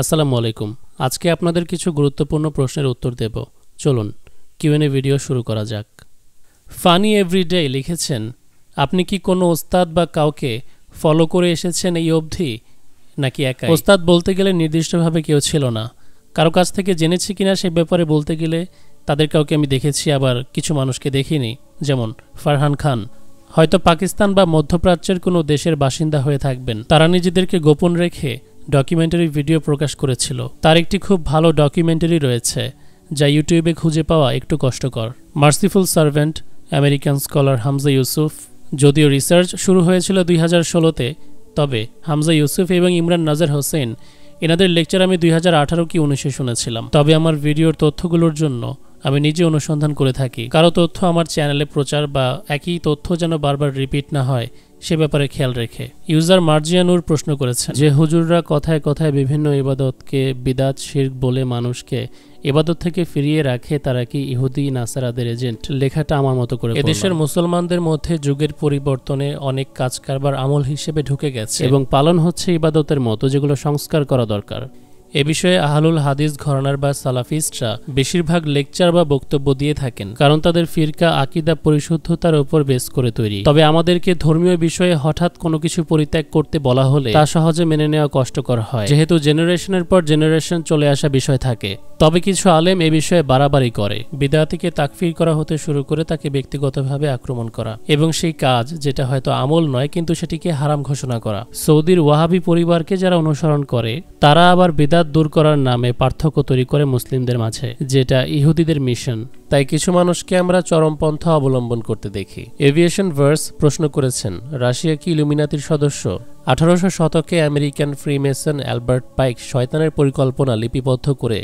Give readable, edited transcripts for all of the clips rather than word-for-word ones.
আসসালামু আলাইকুম। আজকে আপনাদের কিছু গুরুত্বপূর্ণ প্রশ্নের উত্তর দেব। চলুন কিউএনএ ভিডিও শুরু করা যাক। ফানি এভরিডে লিখেছেন, আপনি কি কোনো ওস্তাদ বা কাউকে ফলো করে এসেছেন এই অবধি, নাকি একাই? ওস্তাদ বলতে গেলে নির্দিষ্টভাবে কেউ ছিল না। কারো কাছ থেকে জেনেছি কিনা সে ব্যাপারে বলতে গেলে তাদের কাউকে আমি দেখেছি, আবার কিছু মানুষকে দেখিনি। যেমন ফারহান খান হয়তো পাকিস্তান বা মধ্যপ্রাচ্যের কোনো দেশের বাসিন্দা হয়ে থাকবেন। তারা নিজেদেরকে গোপন রেখে ডকুমেন্টারি ভিডিও প্রকাশ করেছিল। তার একটি খুব ভালো ডকুমেন্টারি রয়েছে যা ইউটিউবে খুঁজে পাওয়া একটু কষ্টকর। Merciful servant, American scholar Hamza Yusuf. যদিও রিসার্চ শুরু হয়েছিল 2016-তে, তবে হামজা ইউসুফ এবং ইমরান নাজার হোসেন এনাদের লেকচার আমি 2018 কি 19-এ শুনেছিলাম। তবে আমার ভিডিওর তথ্যগুলোর জন্য আমি নিজে অনুসন্ধান করে থাকি। কারো তথ্য আমার চ্যানেলে প্রচার বা একই তথ্য যেন বারবার রিপিট না হয় সে ব্যাপারে খেয়াল রেখে। ইউজার মার্জিয়ানুর প্রশ্ন করেছেন যে হুজুররা কথায় কথায় বিভিন্ন ইবাদতকে বিদাত শিরক বলে মানুষকে ইবাদত থেকে ফিরিয়ে রাখে, তারা কি ইহুদি নাসারাদের এজেন্ট? লেখাটা আমার মতো করে। এদেশের মুসলমানদের মধ্যে যুগের পরিবর্তনে অনেক কাজ কারবার আমল হিসেবে ঢুকে গেছে এবং পালন হচ্ছে ইবাদতের মতো, যেগুলো সংস্কার করা দরকার। এ বিষয়ে আহলুল হাদিস ঘরানার বা সালাফিস্টরা বেশিরভাগ লেকচার বা বক্তব্য দিয়ে থাকেন, কারণ তাদের ফিরকা আকিদা পরিশুদ্ধতার উপর বেস করে তৈরি। তবে আমাদেরকে ধর্মীয় বিষয়ে হঠাৎ কোনো কিছু পরিত্যাগ করতে বলা হলে তা সহজে মেনে নেওয়া কষ্টকর হয়, যেহেতু জেনারেশনের পর জেনারেশন চলে আসা বিষয় থাকে। তবে কিছু আলেম এ বিষয়ে বাড়াবাড়ি করে। বিদআতিকে তাকফির করা হতে শুরু করে তাকে ব্যক্তিগতভাবে আক্রমণ করা, এবং সেই কাজ যেটা হয়তো আমল নয় কিন্তু সেটিকে হারাম ঘোষণা করা। সৌদির ওয়াহাবি পরিবারকে যারা অনুসরণ করে তারা আবার বিদআত দূর করার নামে পার্থক্য তৈরি করে মুসলিমদের মাঝে, যেটা ইহুদিদের মিশন। তাই কিছু মানুষকে আমরা চরমপন্থা অবলম্বন করতে দেখি। এভিয়েশন ভার্স প্রশ্ন করেছেন, রাশিয়া কি ইলুমিনাতির সদস্য? 1800 শতকে আমেরিকান ফ্রিমেসন অ্যালবার্ট পাইক শয়তানের পরিকল্পনা লিপিবদ্ধ করে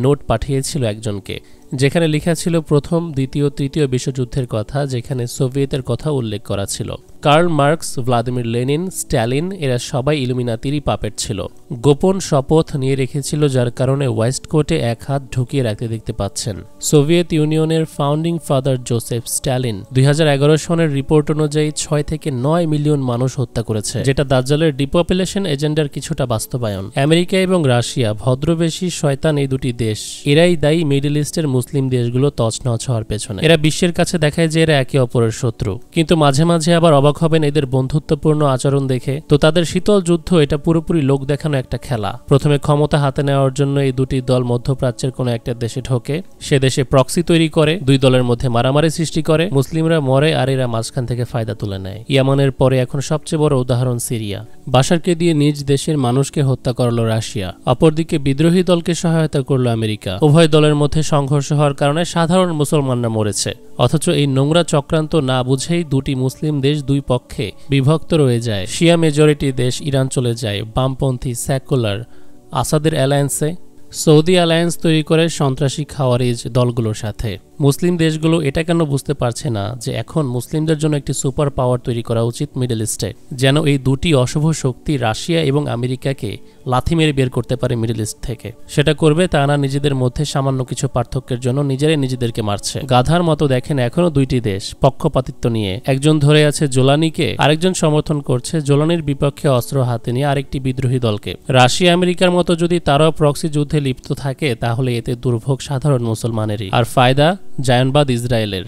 নোট পাঠিয়েছিল একজনকে, যেখানে লেখা ছিল প্রথম, দ্বিতীয়, তৃতীয় বিশ্বযুদ্ধের কথা, যেখানে সোভিয়েতের কথা উল্লেখ করা ছিল। Karl Marx, Vladimir Lenin, Stalin এরা সবাই ইলুমিনাতিরই পাপেট ছিল। গোপন শপথ নিয়ে রেখেছিল, যার কারণে ওয়েস্টকোটে এক হাত ঢুকিয়ে রাখতে দেখতে পাচ্ছেন। সোভিয়েত ইউনিয়নের ফাউন্ডিং ফাদার জোসেফ স্ট্যালিন 2011 সনের রিপোর্ট অনুযায়ী 6 থেকে 9 মিলিয়ন মানুষ হত্যা করেছে, যেটা দাজ্জালের ডিপপুলেশন এজেন্ডার কিছুটা বাস্তবায়ন। আমেরিকা এবং রাশিয়া ভদ্রবেশী শয়তান এই দুটি দেশ, এরাই দায়ী মিডল ইস্টের মুসলিম দেশগুলো তছনছ হওয়ার পেছনে। এরা বিশ্বের কাছে দেখায় যে এরা একে অপরের শত্রু, কিন্তু মাঝে মাঝে আবার অবাক হবেন এদের বন্ধুত্বপূর্ণ আচরণ দেখে। তো তাদের শীতল যুদ্ধ এটা পুরোপুরি লোক দেখানো একটা খেলা। প্রথমে ক্ষমতা হাতে নেওয়ার জন্য এই দুটি দল মধ্যপ্রাচ্যের কোনো একটা দেশে ঢোকে, সে দেশে প্রক্সি তৈরি করে, দুই দলের মধ্যে মারামারি সৃষ্টি করে, মুসলিমরা মরে আর এরা মাঝখান থেকে ফায়দা তুলে নেয়। ইয়ামানের পরে এখন সবচেয়ে বড় উদাহরণ সিরিয়া। বাশারকে দিয়ে নিজ দেশের মানুষকে হত্যা করলো রাশিয়া, অপরদিকে বিদ্রোহী দলকে সহায়তা করলো আমেরিকা। উভয় দলের মধ্যে সংঘর্ষ হওয়ার কারণে সাধারণ মুসলমানরা মরেছে, অথচ এই নোংরা চক্রান্ত না বুঝেই দুটি মুসলিম দেশ দুই পক্ষে বিভক্ত রয়ে যায়। শিয়া মেজরিটি দেশ ইরান চলে যায় বামপন্থী সেকুলার আসাদের অ্যালায়েন্সে। সৌদি অ্যালায়েন্স তৈরি করে সন্ত্রাসী খাওয়ারিজ দলগুলোর সাথে। মুসলিম দেশগুলো এটা কেন বুঝতে পারছে না যে এখন মুসলিমদের জন্য একটি সুপার পাওয়ার তৈরি করা উচিত মিডল ইস্টে, যেন এই দুটি অশুভ শক্তি রাশিয়া এবং আমেরিকাকে লাথি মেরে বের করতে পারে মিডল ইস্ট থেকে। সেটা করবে তা না নিজেদের মধ্যে সামান্য কিছু পার্থক্যের জন্য নিজেরাই নিজেদেরকে মারছে। গাধার মতো দেখেন এখনো দুইটি দেশ পক্ষপাতিত্ব নিয়ে, একজন ধরে আছে জোলানিকে, আরেকজন সমর্থন করছে জোলানির বিপক্ষে অস্ত্র হাতে নিয়ে আরেকটি বিদ্রোহী দলকে। রাশিয়া আমেরিকার মতো যদি তারাও প্রক্সি যুদ্ধে লিপ্ত থাকে তাহলে এতে দুর্ভোগ সাধারণ মুসলমানেরই, আর ফায়দা জায়নবাদ ইসরায়েলের।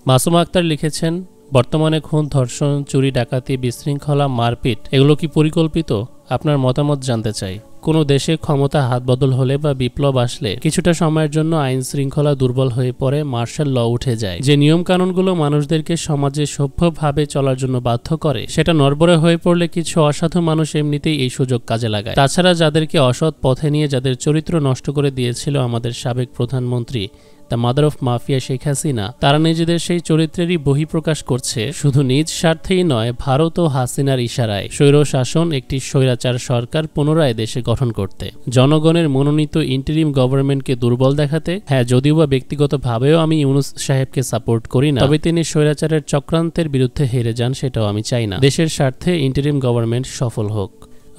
মাসুমা আক্তার লিখেছেন, বর্তমানে খুন, ধর্ষণ, চুরি, ডাকাতি, বিশৃঙ্খলা, মারপিট এগুলো কি পরিকল্পিত? আপনার মতামত জানতে চাই। কোনো দেশে ক্ষমতা হাত বদল হলে বা বিপ্লব আসলে কিছুটা সময়ের জন্য আইন শৃঙ্খলা দুর্বল হয়ে পড়ে, মার্শাল ল উঠে যায়। যে নিয়ম কানুনগুলো মানুষদেরকে সমাজে সভ্যভাবে চলার জন্য বাধ্য করে, সেটা নড়বড়ে হয়ে পড়লে কিছু অসাধু মানুষ এমনিতেই এই সুযোগ কাজে লাগায়। তাছাড়া যাদেরকে অসৎ পথে নিয়ে যাদের চরিত্র নষ্ট করে দিয়েছিল আমাদের সাবেক প্রধানমন্ত্রী the mother of mafia Sheikh Hasina, তারা নিজেদের সেই চরিত্রেরই বহিঃপ্রকাশ করছে শুধু নিজ স্বার্থেই নয়, ভারত ও হাসিনার ইশারায় স্বৈর শাসন একটি স্বৈরাচার সরকার পুনরায় দেশে গঠন করতে, জনগণের মনোনীত ইন্টারিম গভর্নমেন্টকে দুর্বল দেখাতে। হ্যাঁ, যদিও বা ব্যক্তিগতভাবেও আমি ইউনূস সাহেবকে সাপোর্ট করি না, তবে তিনি স্বৈরাচারের চক্রান্তের বিরুদ্ধে হেরে যান সেটাও আমি চাই না। দেশের স্বার্থে ইন্টারিম গভর্নমেন্ট সফল হোক।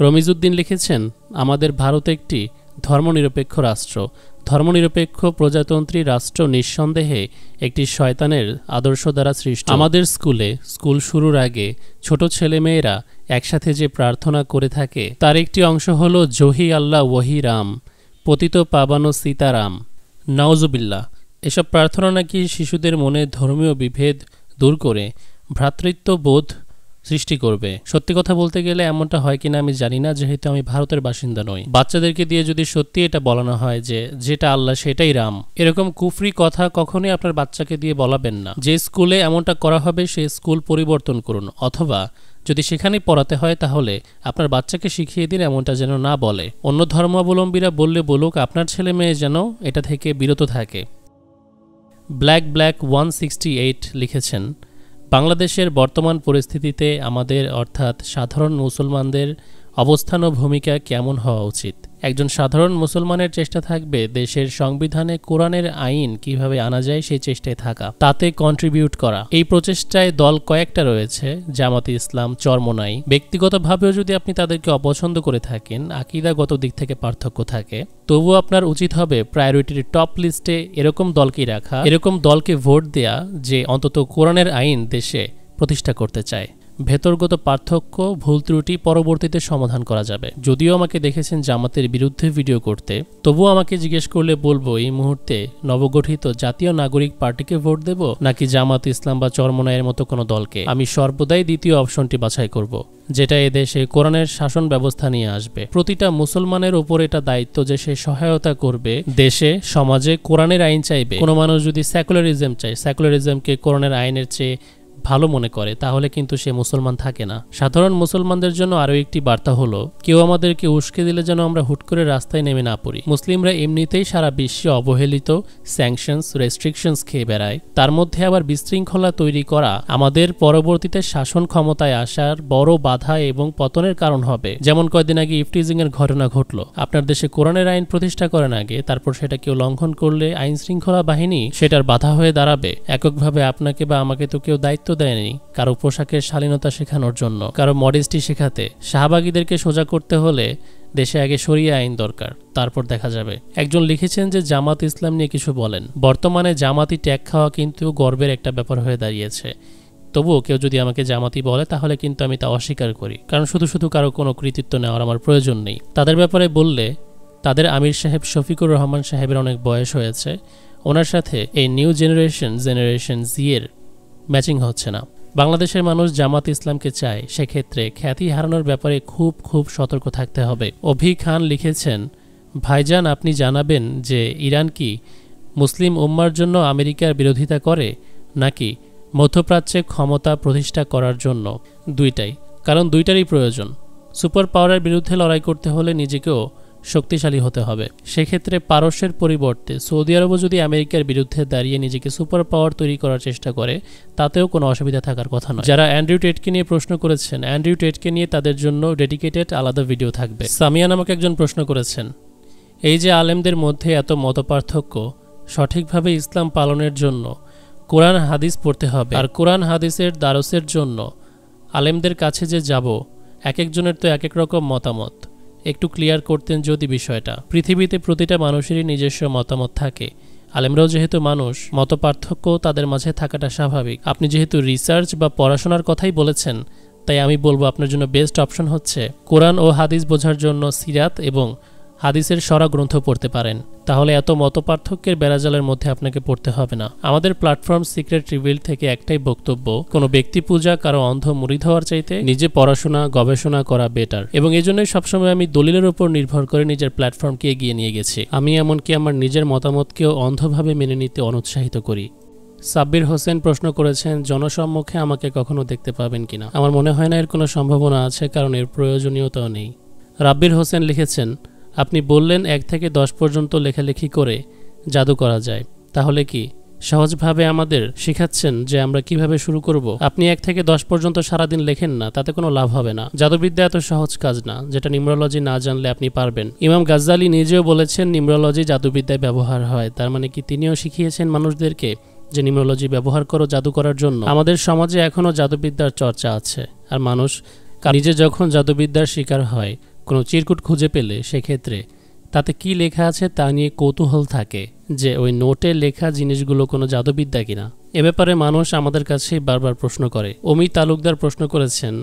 রমিজউদ্দিন লিখেছেন, আমাদের ভারত একটি ধর্মনিরপেক্ষ রাষ্ট্র, ধর্মনিরপেক্ষ প্রজাতন্ত্রী রাষ্ট্র নিঃসন্দেহে একটি শয়তানের আদর্শ দ্বারা সৃষ্ট। আমাদের স্কুল শুরুর আগে ছোট ছেলেমেয়েরা একসাথে যে প্রার্থনা করে থাকে তার একটি অংশ হল জহি আল্লাহ ওহি রাম, পতিত পাবানো সীতারাম, নাউজুবিল্লাহ। এসব প্রার্থনা নাকি শিশুদের মনে ধর্মীয় বিভেদ দূর করে ভ্রাতৃত্ববোধ সৃষ্টি করবে। সত্যি কথা বলতে গেলে এমনটা হয় কিনা আমি জানি না, যেহেতু আমি ভারতের বাসিন্দা নই। বাচ্চাদেরকে দিয়ে যদি সত্যি এটা বলানো হয় যে যেটা আল্লাহ সেটাই রাম, এরকম কুফরি কথা কখনোই আপনার বাচ্চাকে দিয়ে বলাবেন না। যে স্কুলে এমনটা করা হবে সেই স্কুল পরিবর্তন করুন, অথবা যদি সেখানেই পড়াতে হয় তাহলে আপনার বাচ্চাকে শিখিয়ে দিন এমনটা যেন না বলে। অন্য ধর্মাবলম্বীরা বললে বলুক, আপনার ছেলে মেয়ে যেন এটা থেকে বিরত থাকে। ব্ল্যাক 168 লিখেছেন, বাংলাদেশের বর্তমান পরিস্থিতিতে আমাদের অর্থাৎ সাধারণ মুসলমানদের অবস্থান ও ভূমিকা কেমন হওয়া উচিত? একজন সাধারণ মুসলমানের চেষ্টা থাকবে দেশের সংবিধানে কোরআনের আইন কিভাবে আনা যায় সেই চেষ্টায় থাকা, তাতে কন্ট্রিবিউট করা। এই প্রচেষ্টায় দল কয়েকটা রয়েছে, জামাতে ইসলাম, চরমোনাই। ব্যক্তিগতভাবেও যদি আপনি তাদেরকে অপছন্দ করে থাকেন, আকীদাগত দিক থেকে পার্থক্য থাকে, তবুও আপনার উচিত হবে প্রায়োরিটির টপ লিস্টে এরকম দলকেই রাখা, এরকম দলকে ভোট দেয়া যে অন্তত কোরআনের আইন দেশে প্রতিষ্ঠা করতে চায়। ভেতরগত পার্থক্য, ভুল ত্রুটি পরবর্তীতে সমাধান করা যাবে। যদিও আমাকে দেখেছেন জামাতের বিরুদ্ধে ভিডিও করতে, তবুও আমাকে জিজ্ঞেস করলে বলবো এই মুহূর্তে নবগঠিত জাতীয় নাগরিক পার্টিকে ভোট দেব নাকি জামাত ইসলাম বা চরমোনাইয়ের মতো কোনো দলকে। আমি সর্বদাই দ্বিতীয় অপশনটি বাছাই করব, যেটা এদেশে কোরআনের শাসন ব্যবস্থা নিয়ে আসবে। প্রতিটা মুসলমানের উপর এটা দায়িত্ব যে সে সহায়তা করবে দেশে সমাজে কোরআনের আইন চাইবে। কোনো মানুষ যদি সেকুলারিজম চায়, সেকুলারিজমকে কোরআনের আইনের চেয়ে ভালো মনে করে, তাহলে কিন্তু সে মুসলমান থাকে না। সাধারণ মুসলমানদের জন্য আরও একটি বার্তা হলো, কেউ আমাদেরকে উস্কে দিলে যেন আমরা হুট করে রাস্তায় নেমে না পড়ি। মুসলিমরা এমনিতেই সারা বিশ্বে অবহেলিত, স্যাংশনস, রেস্ট্রিকশনস খেয়ে বেড়ায়, তার মধ্যে আবার বিশৃঙ্খলা তৈরি করা আমাদের পরবর্তীতে শাসন ক্ষমতায় আসার বড় বাধা এবং পতনের কারণ হবে। যেমন কয়েকদিন আগে ইফটিজিং এর ঘটনা ঘটলো। আপনার দেশে কোরআনের আইন প্রতিষ্ঠা করেন আগে, তারপর সেটা কেউ লঙ্ঘন করলে আইন শৃঙ্খলা বাহিনী সেটার বাধা হয়ে দাঁড়াবে। এককভাবে আপনাকে বা আমাকে তো কেউ দায়িত্ব দেয়নি কারো পোশাকের শালীনতা শেখানোর জন্য, কারো মডেস্টি শেখাতে। শাহবাগীদেরকে সোজা করতে হলে দেশে আগে শরিয়া আইন দরকার, তারপর দেখা যাবে। একজন লিখেছেন যে জামাত ইসলাম নিয়ে কিছু বলেন। বর্তমানে জামাতি ট্যাগ খাওয়া কিন্তু গর্বের একটা ব্যাপার হয়ে দাঁড়িয়েছে। তবুও কেউ যদি আমাকে জামাতি বলে তাহলে কিন্তু আমি তা অস্বীকার করি, কারণ শুধু শুধু কারো কোনো কৃতিত্ব নেওয়ার আমার প্রয়োজন নেই। তাদের ব্যাপারে বললে তাদের আমির সাহেব শফিকুর রহমান সাহেবের অনেক বয়স হয়েছে, ওনার সাথে এই নিউ জেনারেশন জি এর ম্যাচিং হচ্ছে না। বাংলাদেশের মানুষ জামাত ইসলামকে চায়, সেক্ষেত্রে খ্যাতি হারানোর ব্যাপারে খুব সতর্ক থাকতে হবে। অভি খান লিখেছেন, ভাইজান আপনি জানাবেন যে ইরান কি মুসলিম উম্মার জন্য আমেরিকার বিরোধিতা করে নাকি মধ্যপ্রাচ্যে ক্ষমতা প্রতিষ্ঠা করার জন্য? দুইটাই, কারণ দুইটারই প্রয়োজন। সুপার পাওয়ারের বিরুদ্ধে লড়াই করতে হলে নিজেকেও শক্তিশালী হতে হবে। সেক্ষেত্রে পারস্যের পরিবর্তে সৌদি আরবও যদি আমেরিকার বিরুদ্ধে দাঁড়িয়ে নিজেকে সুপার পাওয়ার তৈরি করার চেষ্টা করে, তাতেও কোনো অসুবিধা থাকার কথা নয়। যারা অ্যান্ড্রু টেটকে নিয়ে প্রশ্ন করেছেন, অ্যান্ড্রু টেটকে নিয়ে তাদের জন্য ডেডিকেটেড আলাদা ভিডিও থাকবে। সামিয়া নামক একজন প্রশ্ন করেছেন, এই যে আলেমদের মধ্যে এত মতপার্থক্য, সঠিকভাবে ইসলাম পালনের জন্য কোরআন হাদিস পড়তে হবে, আর কোরআন হাদিসের দ্বারসের জন্য আলেমদের কাছে যে যাব, এক একজনের তো এক এক রকম মতামত। একটু ক্লিয়ার করতেন যদি বিষয়টা। পৃথিবীতে প্রতিটা মানুষেরই নিজস্ব মতামত থাকে, আলেমরাও যেহেতু মানুষ, মতপার্থক্য তাদের মাঝে থাকাটা স্বাভাবিক। আপনি যেহেতু রিসার্চ বা পড়াশোনার কথাই বলেছেন, তাই আমি বলবো আপনার জন্য বেস্ট অপশন হচ্ছে কোরআন ও হাদিস বোঝার জন্য সিরাত এবং হাদিসের সরা গ্রন্থ পড়তে পারেন, তাহলে এত মতপার্থক্যের বেড়াজালের মধ্যে আপনাকে পড়তে হবে না। আমাদের প্ল্যাটফর্ম সিক্রেট রিভিল থেকে একটাই বক্তব্য, কোনো ব্যক্তি পূজা, কারো অন্ধ মুরিদ হওয়ার চাইতে নিজে পড়াশোনা গবেষণা করা বেটার। এবং এই জন্যই সবসময় আমি দলিলের উপর নির্ভর করে নিজের প্ল্যাটফর্মকে এগিয়ে নিয়ে গেছি। আমি এমনকি আমার নিজের মতামতকেও অন্ধভাবে মেনে নিতে অনুৎসাহিত করি। সাব্বির হোসেন প্রশ্ন করেছেন, জনসম্মুখে আমাকে কখনো দেখতে পাবেন কিনা? আমার মনে হয় না এর কোনো সম্ভাবনা আছে, কারণ এর প্রয়োজনীয়তাও নেই। রাব্বির হোসেন লিখেছেন, আপনি বললেন 1 থেকে 10 পর্যন্ত লেখালেখি করে জাদু করা যায়, তাহলে কি সহজভাবে আমাদের শেখাচ্ছেন যে আমরা কিভাবে শুরু করব? আপনি 1 থেকে 10 পর্যন্ত সারাদিন লেখেন না, তাতে কোনো লাভ হবে না। জাদুবিদ্যা এত সহজ কাজ না যেটা নিউমেরোলজি না জানলে আপনি পারবেন। ইমাম গাজ্জালি নিজেও বলেছেন নিউমেরোলজি জাদুবিদ্যায় ব্যবহার হয়, তার মানে কি তিনিও শিখিয়েছেন মানুষদেরকে যে নিউমেরোলজি ব্যবহার করো জাদু করার জন্য? আমাদের সমাজে এখনও জাদুবিদ্যার চর্চা আছে, আর মানুষ নিজে যখন জাদুবিদ্যার শিকার হয়, কোনো চিরকুট খুঁজে পেলে সেক্ষেত্রে তাতে কি লেখা আছে তা নিয়ে কৌতূহল থাকে যে ওই নোটে লেখা জিনিসগুলো কোনো জাদুবিদ্যা কিনা। এ ব্যাপারে মানুষ আমাদের কাছে বারবার প্রশ্ন করে। অমিত তালুকদার প্রশ্ন করেছেন,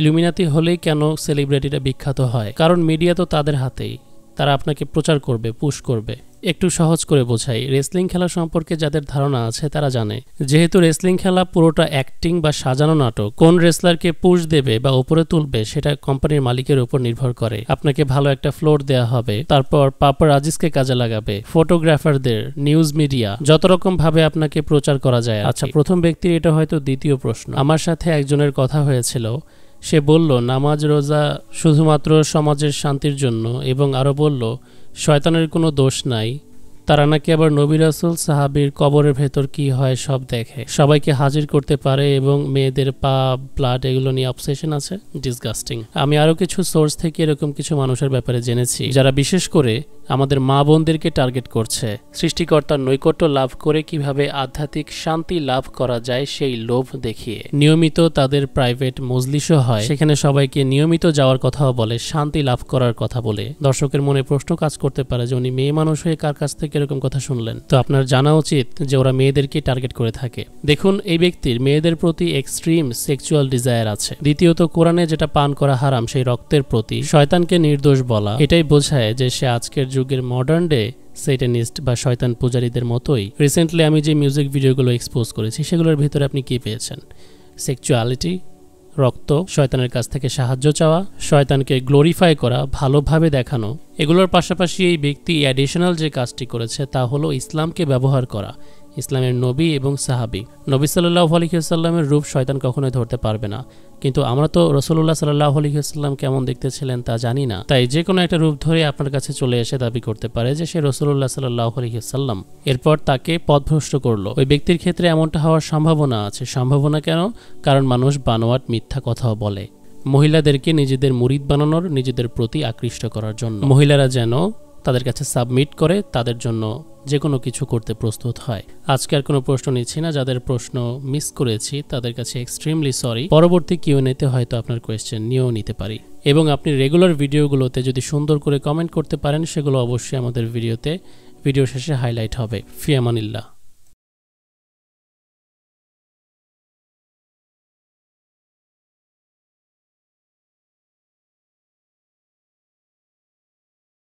ইলুমিনাতি হলেই কেন সেলিব্রিটিরা বিখ্যাত হয়? কারণ মিডিয়া তো তাদের হাতেই, তারা আপনাকে প্রচার করবে, পুশ করবে। একটু সহজ করে বোঝাই, রেসলিং খেলা সম্পর্কে যাদের ধারণা আছে তারা জানে যেহেতু রেসলিং খেলা পুরোটা অ্যাক্টিং বা সাজানো নাটক, কোন রেসলারকে পুশ দেবে বা উপরে তুলবে সেটা কোম্পানির মালিকের উপর নির্ভর করে। আপনাকে ভালো একটা ফ্লোর দেয়া হবে, তারপর পাপারাজিসকে কাজে লাগাবে, ফটোগ্রাফারদের, নিউজ মিডিয়া, যত রকম ভাবে আপনাকে প্রচার করা যায়। আচ্ছা, প্রথম ব্যক্তির এটা হয়তো দ্বিতীয় প্রশ্ন। আমার সাথে একজনের কথা হয়েছিল, সে বলল নামাজ রোজা শুধুমাত্র সমাজের শান্তির জন্য, এবং আরও বলল শয়তানের কোনো দোষ নাই। তারা নাকি আবার নবী রাসূল সাহাবীর কবরের ভেতর কি হয় সব দেখে, সবাইকে হাজির করতে পারে, এবং মেয়েদের পা, ব্লাড এগুলো নিয়ে অবসেশন আছে। ডিসগাস্টিং। আমি আরও কিছু সোর্স থেকে এরকম কিছু মানুষের ব্যাপারে জেনেছি যারা বিশেষ করে আমাদের মা বোনদেরকে টার্গেট করছে, সৃষ্টিকর্তার নৈকট্য লাভ করে কিভাবে আধ্যাত্মিক শান্তি লাভ করা যায় সেই লোভ দেখিয়ে। নিয়মিত তাদের প্রাইভেট মজলিসও হয়, সেখানে সবাইকে নিয়মিত যাওয়ার কথাও বলে, শান্তি লাভ করার কথা বলে। দর্শকের মনে প্রশ্ন কাজ করতে পারে যে উনি মেয়ে মানুষ হয়ে কার কাছ থেকে এরকম কথা শুনলেন। তো আপনার জানা উচিত যে ওরা মেয়েদেরকে টার্গেট করে থাকে। দেখুন, এই ব্যক্তির মেয়েদের প্রতি এক্সট্রিম সেক্সুয়াল ডিজায়ার আছে। দ্বিতীয়ত, কোরআনে যেটা পান করা হারাম সেই রক্তের প্রতি শয়তানকে নির্দোষ বলা, এটাই বোঝায় যে সে আজকের যুগের মডার্ন ডে সেটানিস্ট বা শয়তান পূজারীদের মতোই। রিসেন্টলি আমি যে মিউজিক ভিডিওগুলো এক্সপোজ করেছি সেগুলোর ভিতরে আপনি কি পেয়েছেন? সেক্সুয়ালিটি, রক্ত, শয়তানের কাছ থেকে সাহায্য চাওয়া, শয়তানকে গ্লোরিফাই করা, ভালোভাবে দেখানো। এগুলোর পাশাপাশি এই ব্যক্তি অ্যাডিশনাল যে কাজটি করেছে তা হলো ইসলামকে ব্যবহার করা, ইসলামের নবী এবং সাহাবী। নবী সাল্লাল্লাহু আলাইহি ওয়াসাল্লামের রূপ শয়তান কখনোই ধরতে পারবে না, কিন্তু আমরা তো রাসূলুল্লাহ সাল্লাল্লাহু আলাইহি ওয়াসাল্লাম কেমন দেখতে ছিলেন তা জানি না। তাই যে কোনো একটা রূপ ধরে আপনার কাছে চলে এসে দাবি করতে পারে যে সে রাসূলুল্লাহ সাল্লাল্লাহু আলাইহি ওয়াসাল্লাম, এরপর তাকে পথভ্রষ্ট করলো। ওই ব্যক্তির ক্ষেত্রে এমনটা হওয়ার সম্ভাবনা আছে। সম্ভাবনা কেন? কারণ মানুষ বানোয়াট মিথ্যা কথাও বলে মহিলাদেরকে নিজেদের মুরিদ বানানোর, নিজেদের প্রতি আকৃষ্ট করার জন্য। মহিলারা যেন তাদের কাছে সাবমিট করে, তাদের জন্য যে কোনো কিছু করতে প্রস্তুত হয়। আজকে আর কোনো প্রশ্ন নিচ্ছি না, যাদের প্রশ্ন মিস করেছি তাদের কাছে এক্সট্রিমলি সরি। পরবর্তী কিউএনএতে হয়তো আপনার কোয়েশ্চেন নিয়েও নিতে পারি। এবং আপনি রেগুলার ভিডিওগুলোতে যদি সুন্দর করে কমেন্ট করতে পারেন সেগুলো অবশ্যই আমাদের ভিডিও শেষে হাইলাইট হবে। ফি আমানিল্লাহ।